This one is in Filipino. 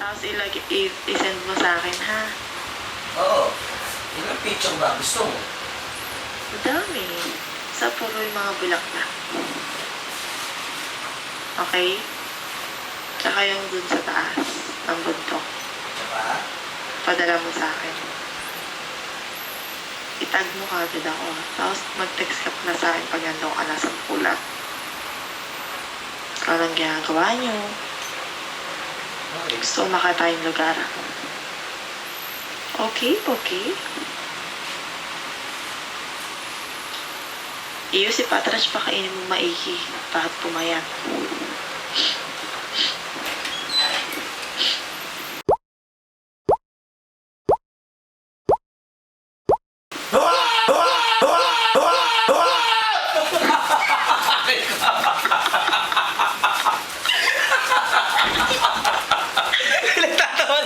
Tapos i-send mo sa akin, ha? Oo. Ilang picture ba gusto mo? Madami. Sa puro yung mga bulaklak. Okay? Tsaka yung dun sa taas ng bundok. Tsaka? Padala mo sa akin. Itag mo kagad ako. Tapos mag-text ka pala sa akin pag nandun ka na sa pula. Ikaw lang ginagawa nyo. Okay. Gusto ko makita yung lugar. Okay, okay. Iyo si Patras pakainin mo maigi. Bakit pumayat? Nagtatawa.